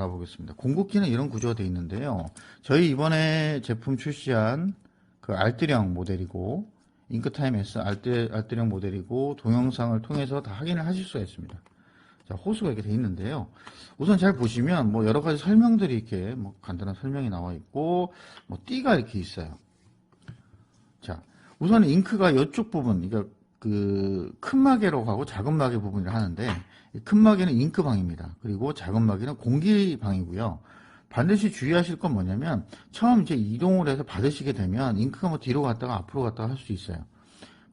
알아보겠습니다. 공급기는 이런 구조가 되어 있는데요. 저희 이번에 제품 출시한 그 알뜰형 모델이고 잉크타임 S 알뜰형 모델이고 동영상을 통해서 다 확인을 하실 수가 있습니다. 자, 호수가 이렇게 되어 있는데요. 우선 잘 보시면 뭐 여러 가지 설명들이 이렇게 뭐 간단한 설명이 나와 있고 뭐 띠가 이렇게 있어요. 자, 우선 잉크가 이쪽 부분, 그러니까 그 큰 마개로 가고 작은 마개 부분을 하는데 큰 마개는 잉크방입니다. 그리고 작은 마개는 공기방이고요. 반드시 주의하실 건 뭐냐면 처음 이제 이동을 해서 받으시게 되면 잉크가 뭐 뒤로 갔다가 앞으로 갔다가 할 수 있어요.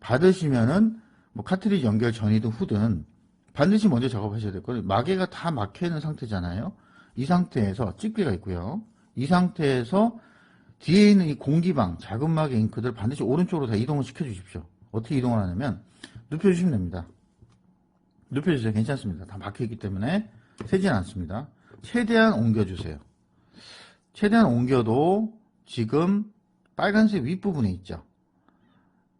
받으시면은 뭐 카트리지 연결 전이든 후든 반드시 먼저 작업하셔야 될 거예요. 마개가 다 막혀 있는 상태잖아요. 이 상태에서 집게가 있고요. 이 상태에서 뒤에 있는 이 공기방, 작은 마개 잉크들 반드시 오른쪽으로 다 이동을 시켜 주십시오. 어떻게 이동을 하냐면 눕혀주시면 됩니다. 눕혀주세요. 괜찮습니다. 다 막혀있기 때문에 새진 않습니다. 최대한 옮겨주세요. 최대한 옮겨도 지금 빨간색 윗부분에 있죠.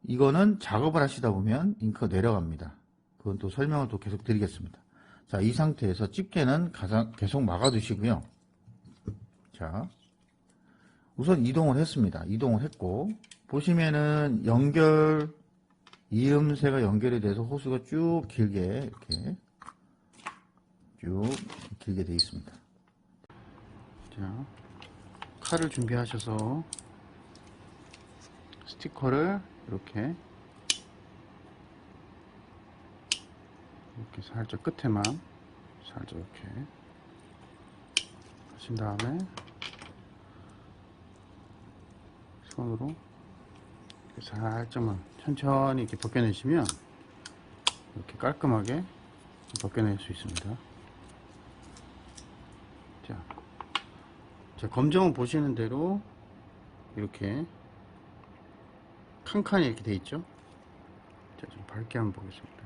이거는 작업을 하시다 보면 잉크가 내려갑니다. 그건 또 설명을 또 계속 드리겠습니다. 자, 이 상태에서 집게는 계속 막아두시고요. 자, 우선 이동을 했습니다. 이동을 했고 보시면은 연결 이음새가 연결이 돼서 호수가 쭉 길게 이렇게 쭉 길게 되어 있습니다. 자, 칼을 준비하셔서 스티커를 이렇게 살짝 끝에만 살짝 이렇게 하신 다음에 손으로 살짝만 천천히 이렇게 벗겨내시면 이렇게 깔끔하게 벗겨낼 수 있습니다. 자, 검정은 보시는 대로 이렇게 칸칸이 이렇게 돼 있죠. 자, 좀 밝게 한번 보겠습니다.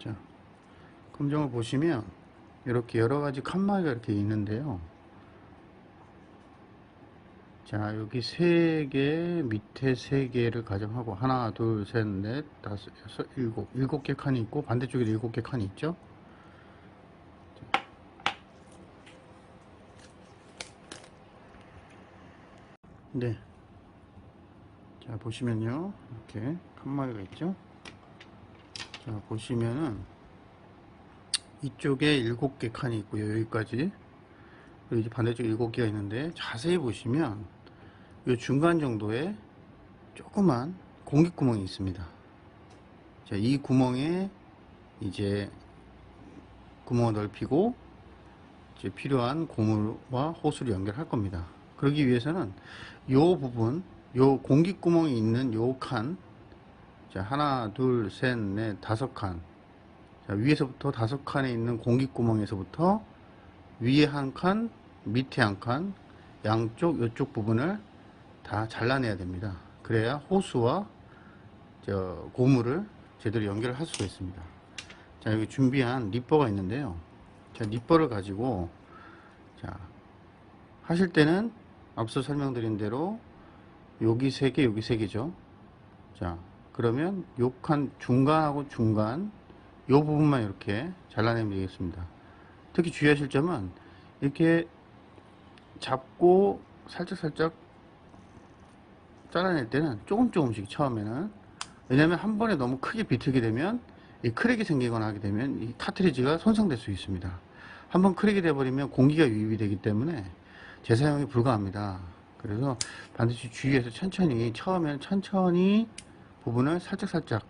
자, 검정을 보시면 이렇게 여러가지 칸막이가 이렇게 있는데요. 자, 여기 3개, 밑에 3개를 가정하고 하나, 둘, 셋, 넷, 다섯, 여섯, 일곱 개 칸이 있고 반대쪽에 7개 칸이 있죠. 네. 자, 보시면요. 이렇게 칸막이가 있죠. 자, 보시면은 이쪽에 7개 칸이 있고요. 여기까지. 그리고 이제 반대쪽에 7개가 있는데 자세히 보시면 이 중간 정도에 조그만 공기구멍이 있습니다. 자, 이 구멍에 이제 구멍을 넓히고 이제 필요한 고물과 호수를 연결할 겁니다. 그러기 위해서는 이 부분, 이 공기구멍이 있는 요 칸, 자, 하나, 둘, 셋, 넷, 5칸. 자, 위에서부터 5칸에 있는 공기구멍에서부터 위에 한 칸, 밑에 한 칸, 양쪽, 이쪽 부분을 다 잘라내야 됩니다. 그래야 호수와 고무를 제대로 연결을 할 수가 있습니다. 자, 여기 준비한 니퍼가 있는데요. 자, 니퍼를 가지고 자, 하실 때는 앞서 설명드린 대로 여기 3개, 여기 3개죠. 자, 그러면 요 칸 중간하고 중간 요 부분만 이렇게 잘라내면 되겠습니다. 특히 주의하실 점은 이렇게 잡고 살짝살짝 잘라낼 때는 조금씩 처음에는, 왜냐면 한 번에 너무 크게 비틀게 되면 이 크랙이 생기거나 하게 되면 이 카트리지가 손상될 수 있습니다. 한번 크랙이 되어버리면 공기가 유입이 되기 때문에 재사용이 불가합니다. 그래서 반드시 주의해서 천천히, 처음에는 천천히 부분을 살짝살짝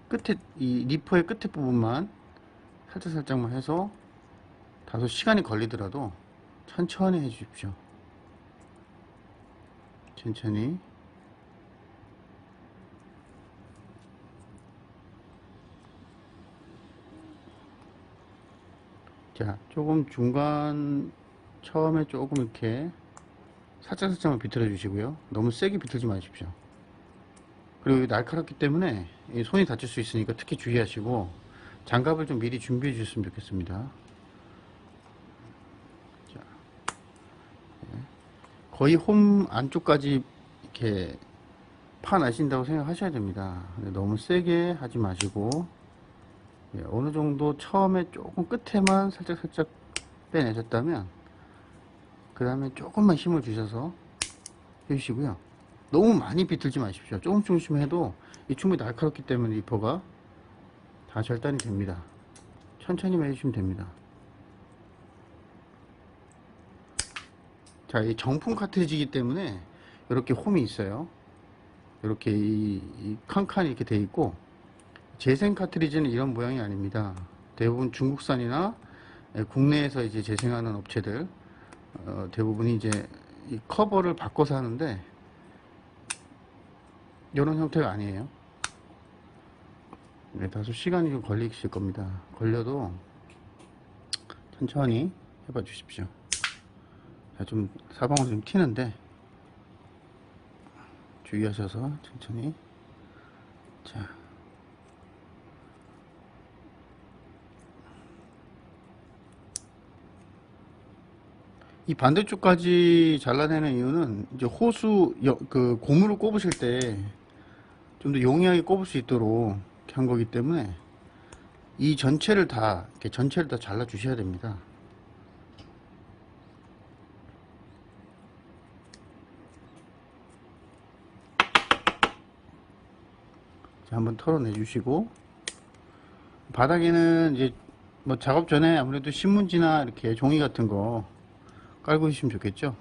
끝에, 이 니퍼의 끝에 부분만 살짝살짝만 해서 다소 시간이 걸리더라도 천천히 해 주십시오. 천천히. 자, 조금 중간 처음에 조금 이렇게 살짝살짝만 비틀어 주시고요. 너무 세게 비틀지 마십시오. 그리고 날카롭기 때문에 손이 다칠 수 있으니까 특히 주의하시고 장갑을 좀 미리 준비해 주셨으면 좋겠습니다. 자, 거의 홈 안쪽까지 이렇게 파나신다고 생각하셔야 됩니다. 근데 너무 세게 하지 마시고, 예, 어느 정도 처음에 조금 끝에만 살짝 빼내셨다면 그 다음에 조금만 힘을 주셔서 해주시고요. 너무 많이 비틀지 마십시오. 조금 해도 이 충분히 날카롭기 때문에 리퍼가 다 절단이 됩니다. 천천히만 해주시면 됩니다. 자, 이 정품 카트리지이기 때문에 이렇게 홈이 있어요. 이렇게 이 칸칸이 이렇게 돼 있고, 재생 카트리지는 이런 모양이 아닙니다. 대부분 중국산이나 국내에서 이제 재생하는 업체들 대부분이 이제 이 커버를 바꿔서 하는데 이런 형태가 아니에요. 네, 다소 시간이 좀 걸리실 겁니다. 걸려도 천천히 해봐 주십시오. 자, 좀 사방으로 좀 튀는데 주의하셔서 천천히. 자, 이 반대쪽까지 잘라내는 이유는 이제 호수 그 고무를 꼽으실 때 좀 더 용이하게 꼽을 수 있도록 이렇게 한 거기 때문에 이 전체를 다 이렇게 전체를 다 잘라 주셔야 됩니다. 자, 한번 털어내 주시고, 바닥에는 이제 뭐 작업 전에 아무래도 신문지나 이렇게 종이 같은 거 깔고 주시면 좋겠죠.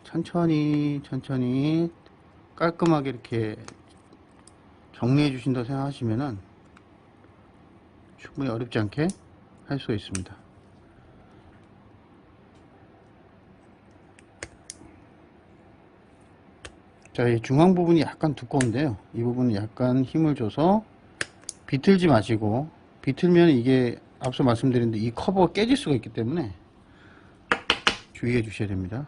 천천히 깔끔하게 이렇게 정리해 주신다고 생각하시면은 충분히 어렵지 않게 할 수가 있습니다. 자, 이 중앙 부분이 약간 두꺼운데요. 이 부분은 약간 힘을 줘서 비틀지 마시고, 비틀면 이게 앞서 말씀드린 이 커버가 깨질 수가 있기 때문에 주의해 주셔야 됩니다.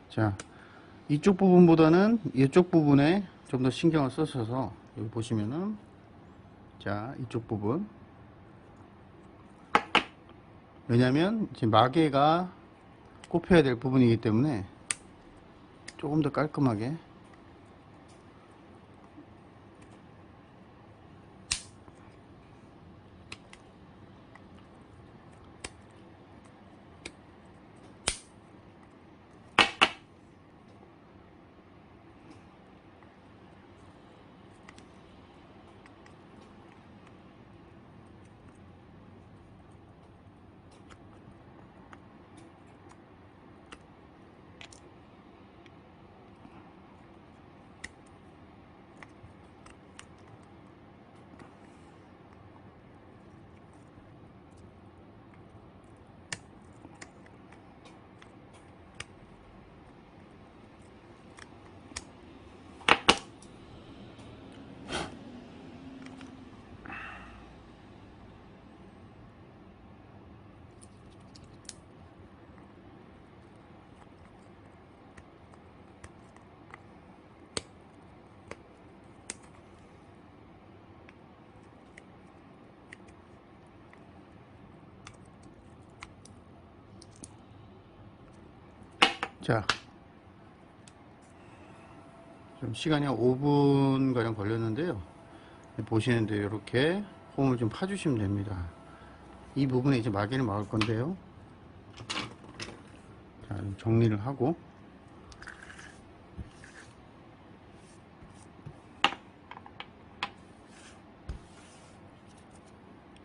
자, 이쪽 부분보다는 이쪽 부분에 좀 더 신경을 쓰셔서 여기 보시면은, 자, 이쪽 부분, 왜냐면 지금 마개가 꼽혀야 될 부분이기 때문에 조금 더 깔끔하게. 자, 좀 시간이 한 5분 가량 걸렸는데요. 보시는데 이렇게 홈을 좀 파주시면 됩니다. 이 부분에 이제 마개를 막을 건데요. 자, 좀 정리를 하고,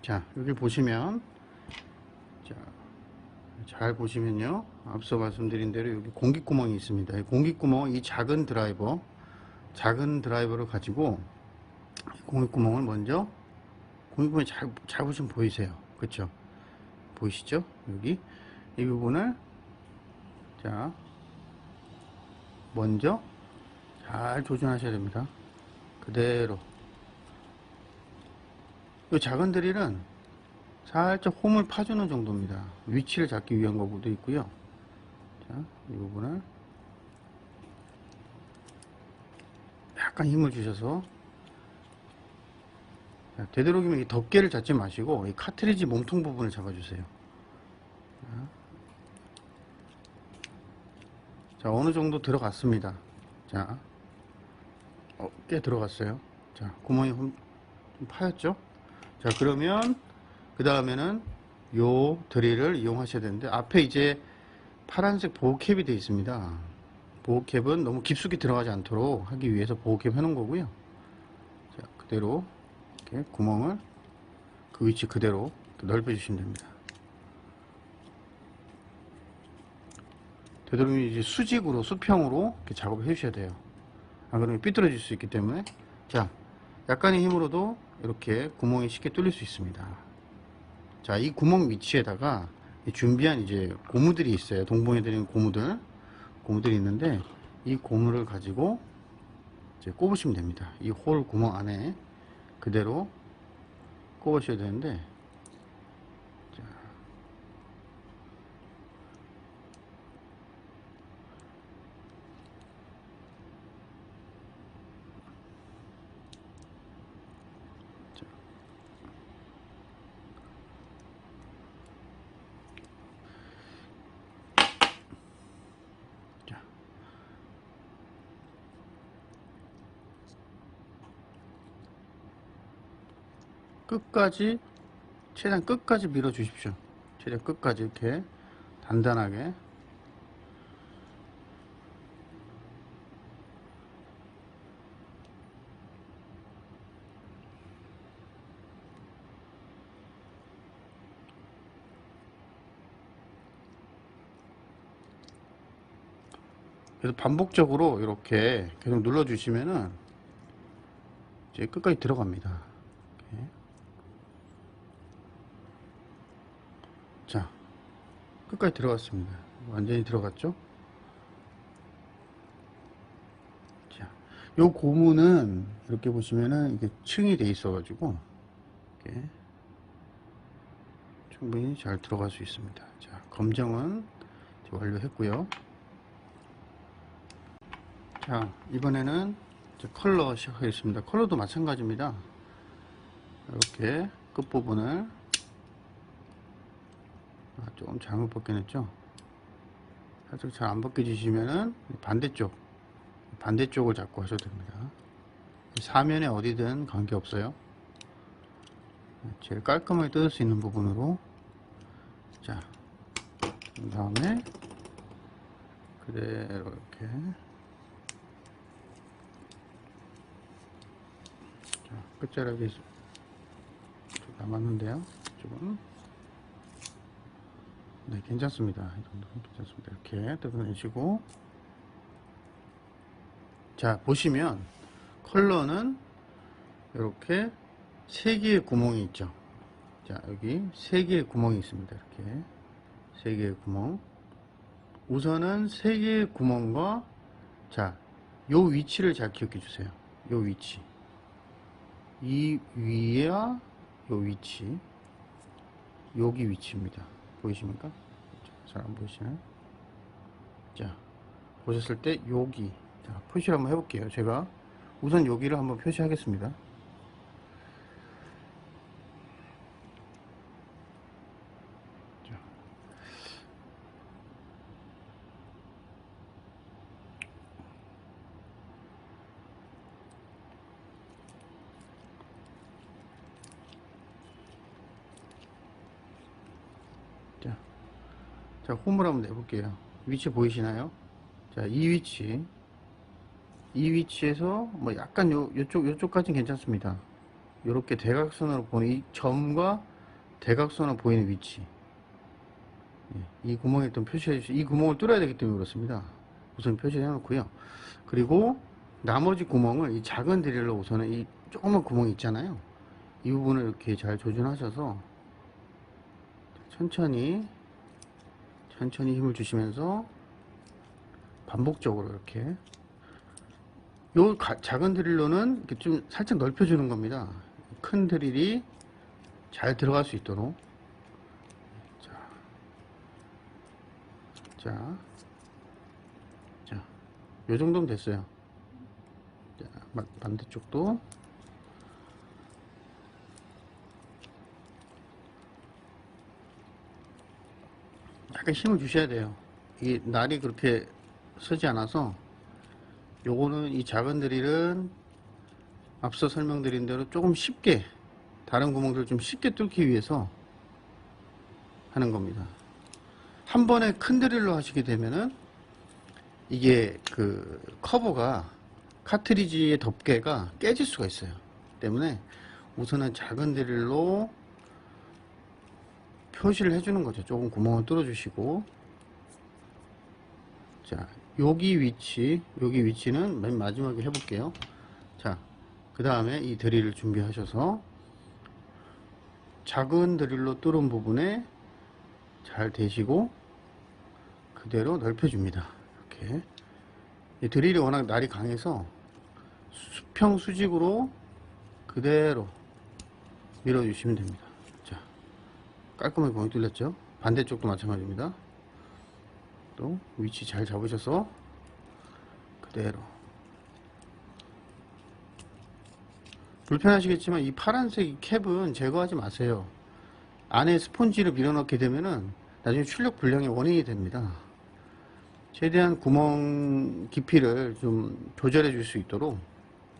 자, 여기 보시면, 자, 잘 보시면요, 앞서 말씀드린 대로 여기 공기구멍이 있습니다. 이 공기구멍, 이 작은 드라이버를 가지고 공기구멍을 먼저, 공기구멍이 잘 보시면 보이세요, 그쵸? 보이시죠? 여기 이 부분을, 자, 먼저 잘 조준하셔야 됩니다. 그대로 이 작은 드릴은 살짝 홈을 파주는 정도입니다. 위치를 잡기 위한 거도 있고요. 자, 이 부분을 약간 힘을 주셔서 자, 되도록이면 이 덮개를 잡지 마시고 이 카트리지 몸통 부분을 잡아주세요. 자, 어느 정도 들어갔습니다. 자, 꽤 들어갔어요. 자, 구멍이 좀 파였죠? 자, 그러면 그 다음에는 요 드릴을 이용하셔야 되는데, 앞에 이제 파란색 보호캡이 되어 있습니다. 보호캡은 너무 깊숙이 들어가지 않도록 하기 위해서 보호캡 해놓은 거고요. 자, 그대로 이렇게 구멍을 그 위치 그대로 넓혀 주시면 됩니다. 되도록이면 이제 수직으로, 수평으로 이렇게 작업을 해 주셔야 돼요. 안 그러면 삐뚤어질 수 있기 때문에. 자, 약간의 힘으로도 이렇게 구멍이 쉽게 뚫릴 수 있습니다. 자, 이 구멍 위치에다가 준비한 이제 고무들이 있어요. 동봉해 드린 고무들이 있는데, 이 고무를 가지고 이제 꼽으시면 됩니다. 이 홀 구멍 안에 그대로 꼽으셔야 되는데, 자, 자, 끝까지, 최대한 끝까지 밀어 주십시오. 최대한 끝까지 이렇게 단단하게. 그래서 반복적으로 이렇게 계속 눌러 주시면은 이제 끝까지 들어갑니다. 이렇게. 자, 끝까지 들어갔습니다. 완전히 들어갔죠? 자, 요 고무는 이렇게 보시면은 이게 층이 돼 있어 가지고 이렇게 충분히 잘 들어갈 수 있습니다. 자, 검정은 이제 완료했고요. 자, 이번에는 이제 컬러 시작하겠습니다. 컬러도 마찬가지입니다. 이렇게 끝부분을 조금 잘못 벗겨냈죠. 살짝 잘 안 벗겨지시면은 반대쪽을 잡고 하셔도 됩니다. 사면에 어디든 관계없어요. 제일 깔끔하게 뜯을 수 있는 부분으로. 자, 그 다음에 그대로 이렇게. 자, 끝자락이 좀 남았는데요. 조금. 네, 괜찮습니다. 이 정도는 괜찮습니다. 이렇게 뜯어내시고. 자, 보시면 컬러는 이렇게 3개의 구멍이 있죠. 자, 여기 3개의 구멍이 있습니다. 이렇게 3개의 구멍. 우선은 3개의 구멍과, 자, 요 위치를 잘 기억해 주세요. 요 위치, 이 위와 요 위치, 여기 위치입니다. 보이십니까? 잘 안 보이시나요? 자, 보셨을 때 여기, 자, 표시를 한번 해볼게요. 제가 우선 여기를 한번 표시하겠습니다. 자, 자, 자, 홈을 한번 내볼게요. 위치 보이시나요? 자, 이 위치에서 뭐 약간 요쪽까지는 괜찮습니다. 이렇게 대각선으로 보는 이 점과 대각선으로 보이는 위치. 이 구멍에 좀 표시해 주시고, 이 구멍을 뚫어야 되기 때문에 그렇습니다. 우선 표시해 놓고요. 그리고 나머지 구멍을 이 작은 드릴로 우선은 이 조그만 구멍이 있잖아요. 이 부분을 이렇게 잘 조준하셔서 천천히 힘을 주시면서 반복적으로 이렇게, 요 작은 드릴로는 이렇게 좀 살짝 넓혀주는 겁니다. 큰 드릴이 잘 들어갈 수 있도록. 자, 요 정도면 됐어요. 자, 반대쪽도. 약간 힘을 주셔야 돼요. 이 날이 그렇게 서지 않아서, 요거는 이 작은 드릴은 앞서 설명드린 대로 조금 쉽게, 다른 구멍들을 좀 쉽게 뚫기 위해서 하는 겁니다. 한 번에 큰 드릴로 하시게 되면은 이게 그 커버가, 카트리지의 덮개가 깨질 수가 있어요. 때문에 우선은 작은 드릴로 표시를 해주는 거죠. 조금 구멍을 뚫어 주시고, 자, 여기 위치는 맨 마지막에 해볼게요. 자, 그 다음에 이 드릴을 준비하셔서 작은 드릴로 뚫은 부분에 잘 대시고 그대로 넓혀줍니다. 이렇게. 이 드릴이 워낙 날이 강해서 수평 수직으로 그대로 밀어주시면 됩니다. 자, 깔끔하게 구멍이 뚫렸죠? 반대쪽도 마찬가지입니다. 또 위치 잘 잡으셔서 그대로. 불편하시겠지만 이 파란색 캡은 제거하지 마세요. 안에 스폰지를 밀어넣게 되면은 나중에 출력 불량의 원인이 됩니다. 최대한 구멍 깊이를 좀 조절해 줄 수 있도록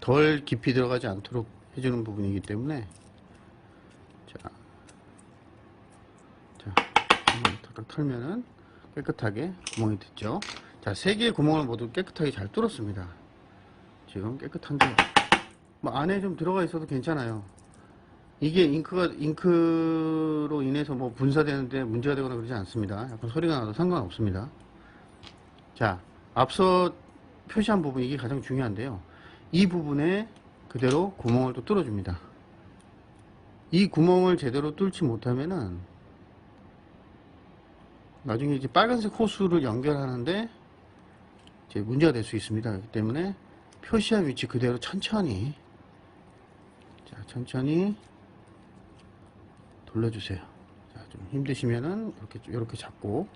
덜 깊이 들어가지 않도록 해주는 부분이기 때문에, 자, 한번 탁탁 털면은 깨끗하게 구멍이 됐죠. 자, 3개의 구멍을 모두 깨끗하게 잘 뚫었습니다. 지금 깨끗한데 뭐 안에 좀 들어가 있어도 괜찮아요. 이게 잉크로 인해서 뭐 분사되는데 문제가 되거나 그러지 않습니다. 약간 소리가 나도 상관없습니다. 자, 앞서 표시한 부분, 이게 가장 중요한데요. 이 부분에 그대로 구멍을 또 뚫어줍니다. 이 구멍을 제대로 뚫지 못하면은 나중에 이제 빨간색 호스를 연결하는데 이제 문제가 될 수 있습니다. 그렇기 때문에 표시한 위치 그대로 천천히, 자, 천천히 돌려주세요. 자, 좀 힘드시면은 이렇게 잡고,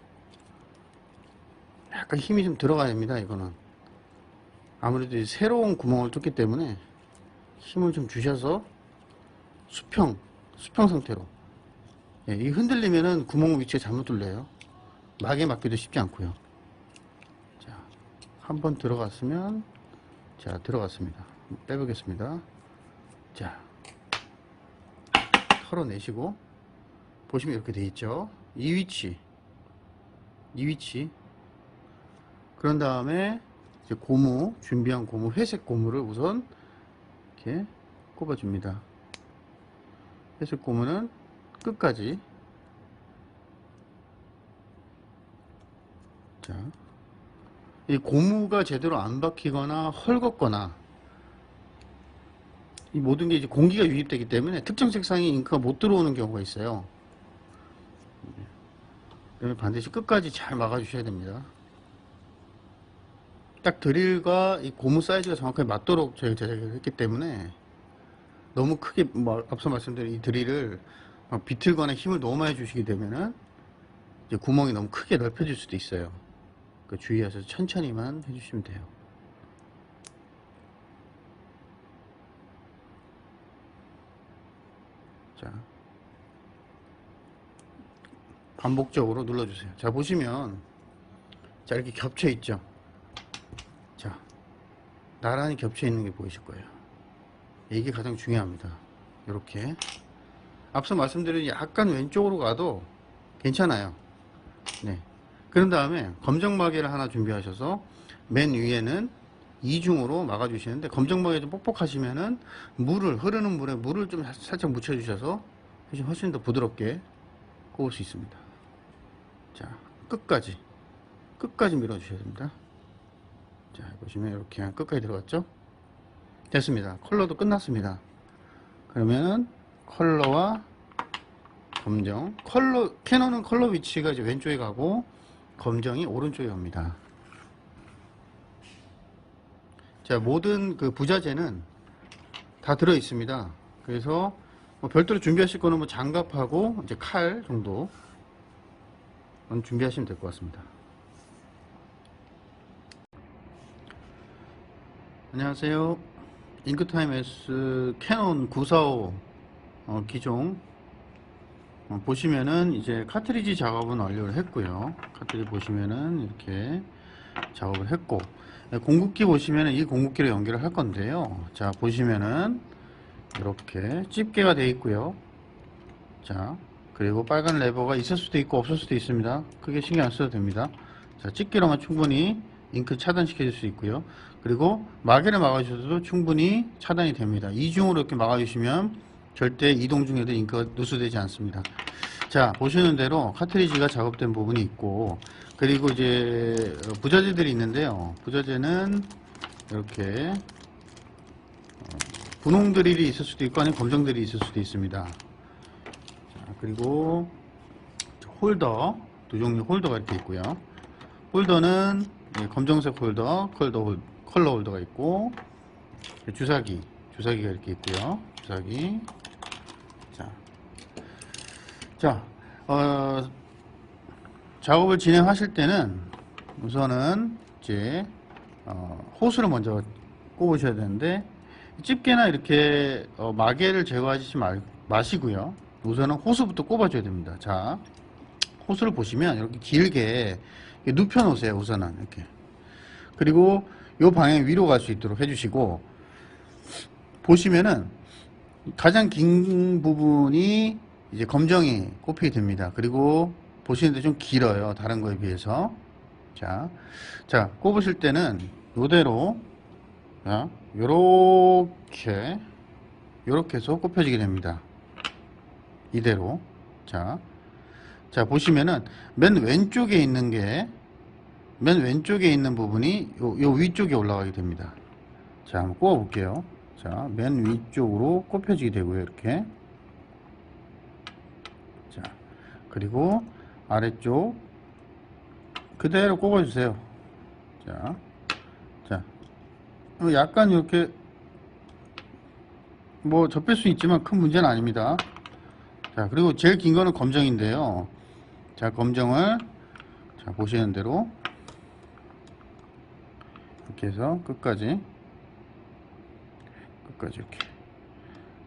약간 힘이 좀 들어가야 됩니다. 이거는 아무래도 새로운 구멍을 뚫기 때문에 힘을 좀 주셔서 수평 상태로. 예, 이 흔들리면은 구멍 위치가 잘못 뚫려요. 막에 맞기도 쉽지 않고요. 자, 한번 들어갔으면, 자, 들어갔습니다. 빼보겠습니다. 자, 털어내시고 보시면 이렇게 돼 있죠. 이 위치, 그런 다음에 이제 준비한 고무, 회색 고무를 우선 이렇게 꼽아줍니다. 회색 고무는 끝까지. 자, 이 고무가 제대로 안 박히거나 헐겁거나, 이 모든 게 이제 공기가 유입되기 때문에 특정 색상의 잉크가 못 들어오는 경우가 있어요. 그러면 반드시 끝까지 잘 막아 주셔야 됩니다. 딱 드릴과 이 고무 사이즈가 정확하게 맞도록 저희가 제작을 했기 때문에, 너무 크게, 뭐 앞서 말씀드린 이 드릴을 막 비틀거나 힘을 너무 많이 주시게 되면은 이제 구멍이 너무 크게 넓혀질 수도 있어요. 그 주의하셔서 천천히만 해주시면 돼요. 자, 반복적으로 눌러주세요. 자, 보시면, 자, 이렇게 겹쳐 있죠. 자, 나란히 겹쳐 있는 게 보이실 거예요. 이게 가장 중요합니다. 이렇게 앞서 말씀드린 약간 왼쪽으로 가도 괜찮아요. 네. 그런 다음에 검정마개를 하나 준비하셔서 맨 위에는 이중으로 막아 주시는데, 검정마개 좀 뻑뻑하시면은 흐르는 물에 물을 좀 살짝 묻혀 주셔서 훨씬 더 부드럽게 꼽을 수 있습니다. 자, 끝까지 밀어 주셔야 됩니다. 자, 보시면 이렇게 끝까지 들어갔죠? 됐습니다. 컬러도 끝났습니다. 그러면 컬러와 검정, 캐논은 컬러 위치가 이제 왼쪽에 가고 검정이 오른쪽에 갑니다. 자, 모든 그 부자재는 다 들어 있습니다. 그래서 뭐 별도로 준비하실 거는 뭐 장갑하고 이제 칼 정도 준비하시면 될 것 같습니다. 안녕하세요. 잉크타임 S 캐논 945 기종 보시면은 이제 카트리지 작업은 완료를 했고요. 카트리지 보시면은 이렇게 작업을 했고, 공급기 보시면은 이 공급기로 연결을 할 건데요. 자, 보시면은 이렇게 집게가 되어 있고요. 자, 그리고 빨간 레버가 있을 수도 있고 없을 수도 있습니다. 크게 신경 안 써도 됩니다. 자, 집게로만 충분히 잉크 차단시켜 줄 수 있고요. 그리고 마개를 막아주셔도 충분히 차단이 됩니다. 이중으로 이렇게 막아주시면 절대 이동 중에도 잉크가 누수되지 않습니다. 자, 보시는 대로 카트리지가 작업된 부분이 있고, 그리고 이제 부자재들이 있는데요. 부자재는 이렇게 분홍 드릴이 있을 수도 있고 아니면 검정 드릴이 있을 수도 있습니다. 자, 그리고 홀더, 두 종류 홀더가 이렇게 있고요. 홀더는 검정색 홀더, 컬러 홀더가 있고, 주사기가 이렇게 있고요. 주사기. 자, 작업을 진행하실 때는 우선은 이제 호스를 먼저 꼽으셔야 되는데, 집게나 이렇게 마개를 제거하지 마시고요. 우선은 호스부터 꼽아줘야 됩니다. 자, 호스를 보시면 이렇게 길게 눕혀 놓으세요. 우선은 이렇게. 그리고 이 방향 위로 갈 수 있도록 해주시고, 보시면은 가장 긴 부분이 이제 검정이 꼽히게 됩니다. 그리고 보시는데 좀 길어요. 다른 거에 비해서. 자, 꼽으실 때는 이대로, 요렇게 해서 꼽혀지게 됩니다. 이대로. 자, 보시면은 맨 왼쪽에 있는 부분이 요 위쪽에 올라가게 됩니다. 자, 한번 꼽아 볼게요. 자, 맨 위쪽으로 꼽혀지게 되고요. 이렇게. 자, 그리고 아래쪽 그대로 꼽아 주세요. 자, 약간 이렇게 뭐 접힐 수 있지만 큰 문제는 아닙니다. 자, 그리고 제일 긴 거는 검정인데요. 자, 검정을 보시는 대로 이렇게 해서 끝까지 이렇게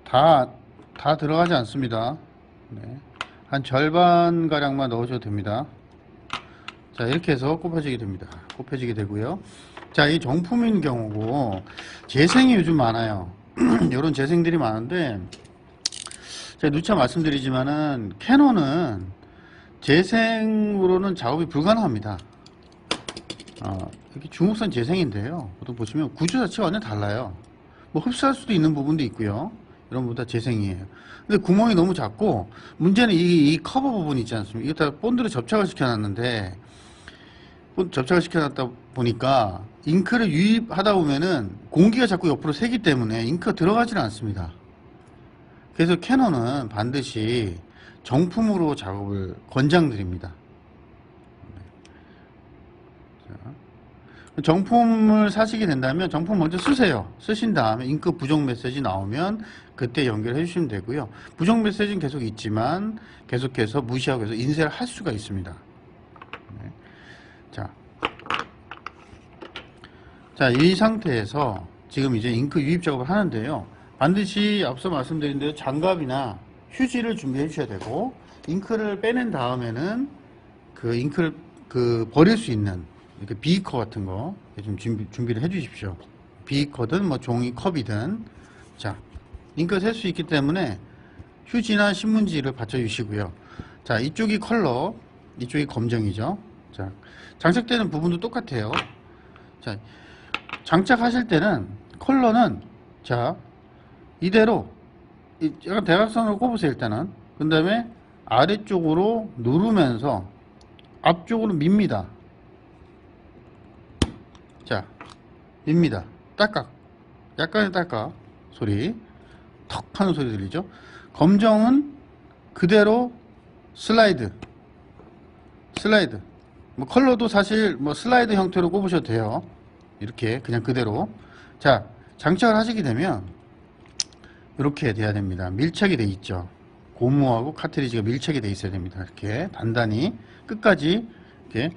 다 들어가지 않습니다. 네. 한 절반 가량만 넣으셔도 됩니다. 자, 이렇게 해서 꼽혀지게 됩니다. 꼽혀지게 되고요. 자, 이 정품인 경우고 재생이 요즘 많아요. 이런 재생들이 많은데, 제가 누차 말씀드리지만은 캐논은 재생으로는 작업이 불가능합니다. 이렇게 중국산 재생인데요. 보통 보시면 구조 자체가 완전 달라요. 뭐 흡수할 수도 있는 부분도 있고요. 이런 부분 다 재생이에요. 근데 구멍이 너무 작고, 문제는 이 커버 부분 있지 않습니까? 이거 다 본드로 접착을 시켜놨는데, 접착을 시켜놨다 보니까 잉크를 유입하다 보면은 공기가 자꾸 옆으로 새기 때문에 잉크가 들어가지는 않습니다. 그래서 캐논은 반드시 정품으로 작업을 권장드립니다. 정품을 사시게 된다면 정품 먼저 쓰세요. 쓰신 다음에 잉크 부족 메시지 나오면 그때 연결해 주시면 되고요. 부족 메시지는 계속 있지만 계속해서 무시하고 해서 인쇄를 할 수가 있습니다. 네. 자, 이 상태에서 지금 이제 잉크 유입 작업을 하는데요. 반드시 앞서 말씀드린 대로 장갑이나 휴지를 준비해 주셔야 되고, 잉크를 빼낸 다음에는 그 잉크를 버릴 수 있는 이렇게 비커 같은 거 좀 준비를 해 주십시오. 비커든 뭐 종이 컵이든. 자, 잉크가 셀 수 있기 때문에 휴지나 신문지를 받쳐 주시고요. 자, 이쪽이 컬러, 이쪽이 검정이죠. 자, 장착되는 부분도 똑같아요. 자, 장착하실 때는 컬러는 자, 이대로 약간 대각선으로 꼽으세요. 일단은. 그 다음에 아래쪽으로 누르면서 앞쪽으로 밉니다. 자, 밉니다. 딸깍, 약간의 딸깍 소리, 턱 하는 소리 들리죠? 검정은 그대로 슬라이드. 뭐 컬러도 사실 뭐 슬라이드 형태로 꼽으셔도 돼요. 이렇게 그냥 그대로. 자, 장착을 하시게 되면 이렇게 돼야 됩니다. 밀착이 돼 있죠. 고무하고 카트리지가 밀착이 돼 있어야 됩니다. 이렇게 단단히 끝까지 이렇게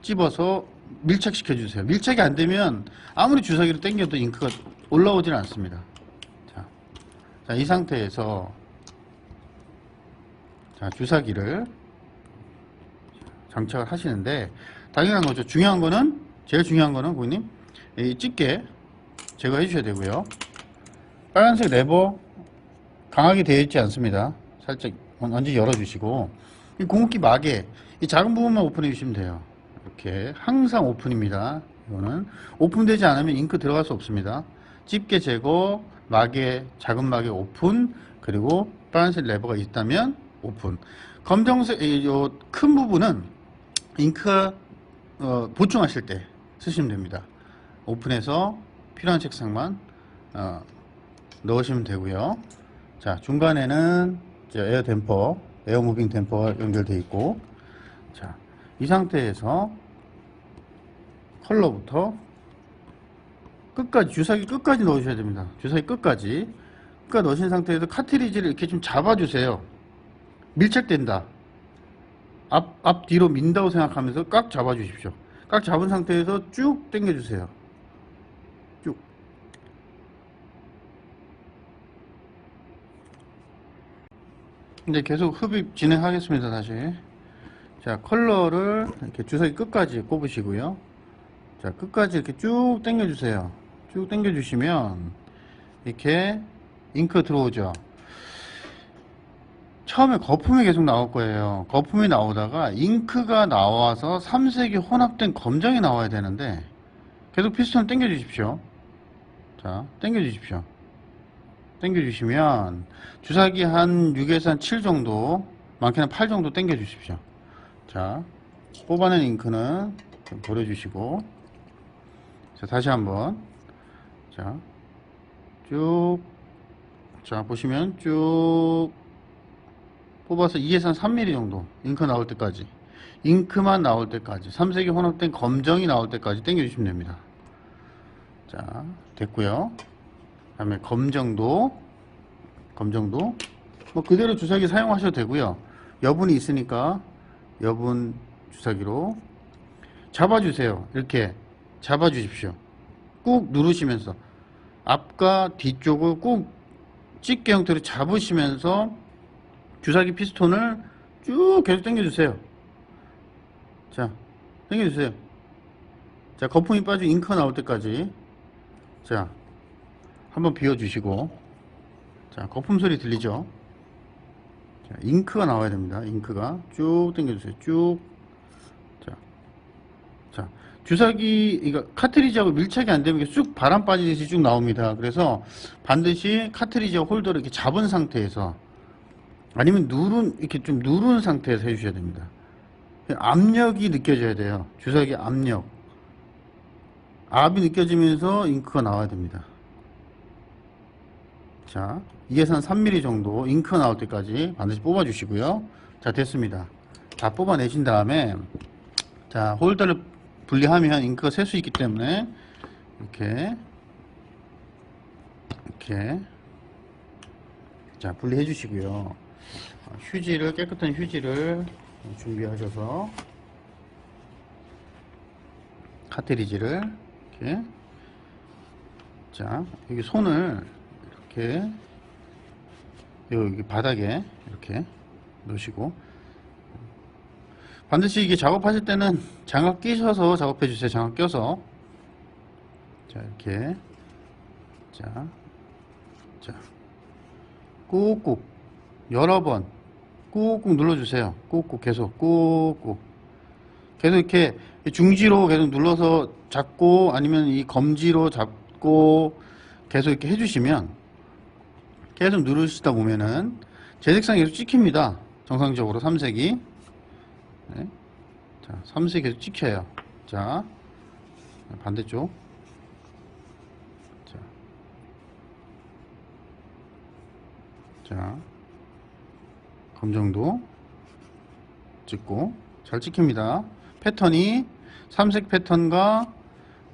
찝어서 밀착시켜 주세요. 밀착이 안 되면 아무리 주사기로 당겨도 잉크가 올라오지는 않습니다. 자, 이 상태에서 자, 주사기를 장착을 하시는데 당연한 거죠. 중요한 거는 제일 중요한 거는 고객님 이 집게 제거해 주셔야 되고요. 빨간색 레버 강하게 되어 있지 않습니다. 살짝 완전히 열어 주시고 이 공기 마개 이 작은 부분만 오픈해 주시면 돼요. 이렇게 항상 오픈입니다. 이거는 오픈되지 않으면 잉크 들어갈 수 없습니다. 집게 제거, 마개, 작은 마개 오픈, 그리고 빨간색 레버가 있다면 오픈. 검정색 이 큰 부분은 잉크 보충하실 때 쓰시면 됩니다. 오픈해서 필요한 색상만 넣으시면 되고요. 자, 중간에는 에어 댐퍼, 에어 무빙 댐퍼가 연결되어 있고, 자, 이 상태에서 컬러부터 끝까지, 주사기 끝까지 넣으셔야 됩니다. 주사기 끝까지 넣으신 상태에서 카트리지를 이렇게 좀 잡아주세요. 밀착된다. 앞 뒤로 민다고 생각하면서 꽉 잡아주십시오. 꽉 잡은 상태에서 쭉 당겨주세요. 쭉. 이제 계속 흡입 진행하겠습니다. 다시. 자, 컬러를 이렇게 주사기 끝까지 꼽으시고요. 자, 끝까지 이렇게 쭉 당겨주세요. 쭉 당겨주시면 이렇게 잉크 들어오죠. 처음에 거품이 계속 나올 거예요. 거품이 나오다가 잉크가 나와서 삼색이 혼합된 검정이 나와야 되는데 계속 피스톤을 당겨 주십시오. 자, 당겨 주십시오. 당겨 주시면 주사기 한 6에서 한 7 정도, 많게는 8 정도 당겨 주십시오. 자, 뽑아낸 잉크는 좀 버려 주시고, 자, 다시 한번, 자, 쭉, 자, 보시면 쭉 뽑아서 2에서 한 3mm 정도 잉크 나올 때까지, 잉크만 나올 때까지, 삼색이 혼합된 검정이 나올 때까지 당겨 주시면 됩니다. 자, 됐고요. 그 다음에 검정도 뭐 그대로 주사기 사용하셔도 되고요. 여분이 있으니까 여분 주사기로 잡아주세요. 이렇게 잡아주십시오. 꾹 누르시면서 앞과 뒤쪽을 꾹 집게 형태로 잡으시면서 주사기 피스톤을 쭉 계속 당겨주세요. 자, 당겨주세요. 자, 거품이 빠지고 잉크가 나올 때까지. 자, 한번 비워주시고. 자, 거품 소리 들리죠? 자, 잉크가 나와야 됩니다. 잉크가 쭉 당겨주세요. 쭉. 자, 주사기 이거 카트리지하고 밀착이 안 되면 쑥 바람 빠지듯이 쭉 나옵니다. 그래서 반드시 카트리지와 홀더를 이렇게 잡은 상태에서, 아니면 이렇게 좀 누른 상태에서 해주셔야 됩니다. 압력이 느껴져야 돼요. 주사기 압력. 압이 느껴지면서 잉크가 나와야 됩니다. 자, 2에서 한 3mm 정도 잉크가 나올 때까지 반드시 뽑아주시고요. 자, 됐습니다. 다 뽑아내신 다음에, 자, 홀더를 분리하면 잉크가 셀 수 있기 때문에 이렇게 자, 분리해 주시고요. 휴지를, 깨끗한 휴지를 준비하셔서 카트리지를 이렇게, 자, 여기 손을 이렇게 여기 바닥에 이렇게 놓으시고, 반드시 이게 작업하실 때는 장갑 끼셔서 작업해 주세요. 장갑 껴서. 자, 이렇게. 자, 꾹꾹 여러 번 꾹꾹 눌러주세요. 꾹꾹 계속 꾹꾹 계속 이렇게 중지로 계속 눌러서 잡고, 아니면 이 검지로 잡고 계속 이렇게 해주시면, 계속 누르시다 보면은 재색상이 계속 찍힙니다. 정상적으로 삼색이. 네. 자, 삼색이 계속 찍혀요. 자, 반대쪽. 자, 검정도 찍고 잘 찍힙니다. 패턴이 삼색 패턴과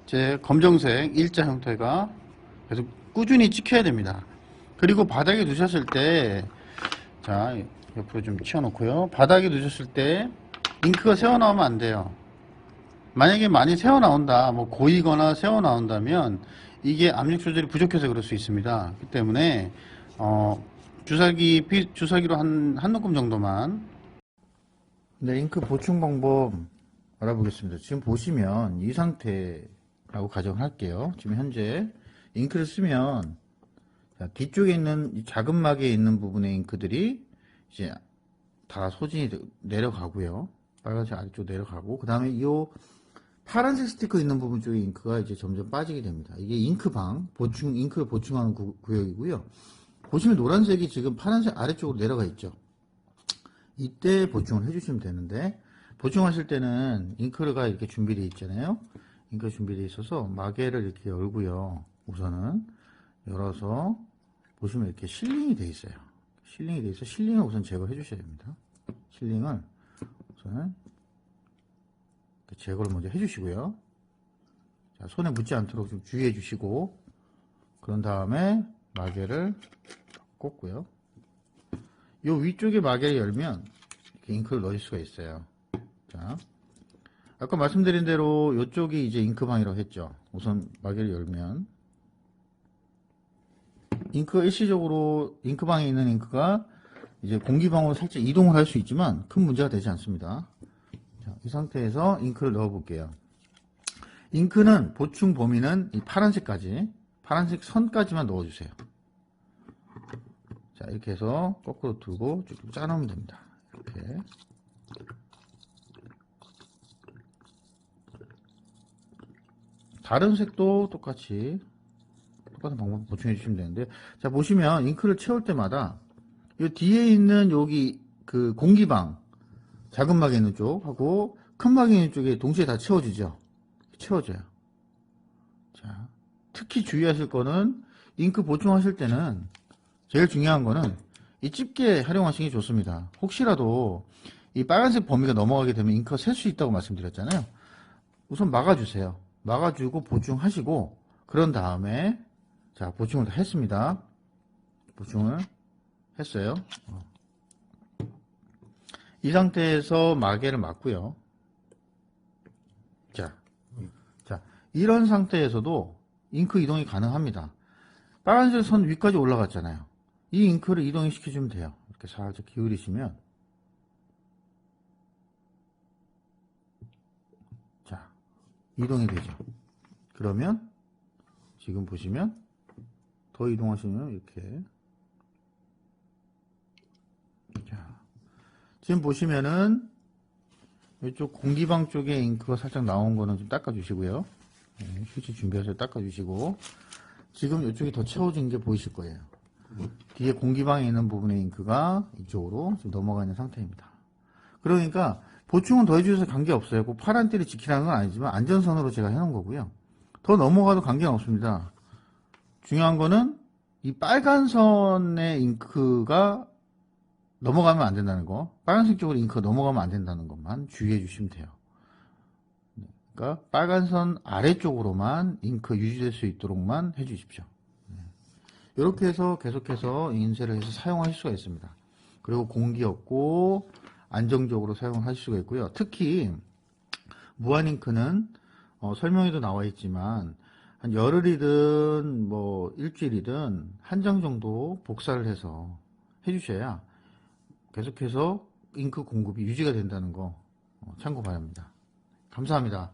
이제 검정색 일자 형태가 계속 꾸준히 찍혀야 됩니다. 그리고 바닥에 두셨을 때, 자, 옆으로 좀 치워놓고요. 바닥에 두셨을 때 잉크가 새어나오면 안 돼요. 만약에 많이 새어나온다, 뭐 고이거나 새어나온다면 이게 압력 조절이 부족해서 그럴 수 있습니다. 그렇기 때문에 주사기로 한 움큼 정도만. 네, 잉크 보충 방법 알아보겠습니다. 지금 보시면 이 상태라고 가정할게요. 지금 현재 잉크를 쓰면 자, 뒤쪽에 있는 이 작은 막에 있는 부분의 잉크들이 이제 다 소진이 내려가고요. 빨간색 아래쪽 내려가고, 그 다음에 이 파란색 스티커 있는 부분 쪽에 잉크가 이제 점점 빠지게 됩니다. 이게 잉크방, 잉크를 보충하는 구역이고요. 보시면 노란색이 지금 파란색 아래쪽으로 내려가 있죠. 이때 보충을 해주시면 되는데, 보충하실 때는 잉크가 이렇게 준비되어 있잖아요. 잉크 준비되어 있어서 마개를 이렇게 열고요. 우선은 열어서 보시면 이렇게 실링이 되어 있어요. 실링이 되어 있어 실링을 우선 제거해 주셔야 됩니다. 실링을 우선 제거를 먼저 해주시고요. 자, 손에 묻지 않도록 좀 주의해 주시고, 그런 다음에 마개를 꽂고요. 이 위쪽에 마개를 열면 이렇게 잉크를 넣을 수가 있어요. 자, 아까 말씀드린 대로 이쪽이 이제 잉크방이라고 했죠. 우선 마개를 열면 잉크가 일시적으로 잉크방에 있는 잉크가 이제 공기방으로 살짝 이동을 할 수 있지만 큰 문제가 되지 않습니다. 자, 이 상태에서 잉크를 넣어 볼게요. 잉크는 보충 범위는 이 파란색까지, 파란색 선까지만 넣어 주세요. 자, 이렇게 해서 거꾸로 두고 쭉 짜 놓으면 됩니다. 이렇게. 다른 색도 똑같은 방법 보충해 주시면 되는데, 자, 보시면 잉크를 채울 때마다 이 뒤에 있는 여기 그 공기방, 작은 막에 있는 쪽하고 큰 막에 있는 쪽에 동시에 다 채워지죠. 채워져요. 자, 특히 주의하실 거는 잉크 보충하실 때는 제일 중요한 거는 이 집게 활용하시는 게 좋습니다. 혹시라도 이 빨간색 범위가 넘어가게 되면 잉크가 셀 수 있다고 말씀드렸잖아요. 우선 막아주세요. 막아주고 보충하시고, 그런 다음에 자, 보충을 다 했습니다. 보충을 했어요. 이 상태에서 마개를 막고요. 자, 이런 상태에서도 잉크 이동이 가능합니다. 빨간색 선 위까지 올라갔잖아요. 이 잉크를 이동을 시켜주면 돼요. 이렇게 살짝 기울이시면, 자, 이동이 되죠. 그러면 지금 보시면 더 이동하시면 이렇게, 자, 지금 보시면은 이쪽 공기방 쪽에 잉크가 살짝 나온 거는 좀 닦아주시고요. 네, 휴지 준비해서 닦아주시고, 지금 이쪽이 더 채워진 게 보이실 거예요. 뒤에 공기방에 있는 부분의 잉크가 이쪽으로 지금 넘어가 있는 상태입니다. 그러니까 보충은 더 해주셔서 관계없어요. 꼭 파란 띠를 지키라는 건 아니지만 안전선으로 제가 해놓은 거고요. 더 넘어가도 관계는 없습니다. 중요한 거는 이 빨간 선의 잉크가 넘어가면 안 된다는 거, 빨간색 쪽으로 잉크가 넘어가면 안 된다는 것만 주의해 주시면 돼요. 그러니까 빨간 선 아래쪽으로만 잉크 유지될 수 있도록만 해 주십시오. 이렇게 해서 계속해서 인쇄를 해서 사용하실 수가 있습니다. 그리고 공기 없고 안정적으로 사용하실 수가 있고요. 특히 무한 잉크는 설명에도 나와 있지만 한 열흘이든 뭐 일주일이든 한 장 정도 복사를 해서 해주셔야 계속해서 잉크 공급이 유지가 된다는 거 참고 바랍니다. 감사합니다.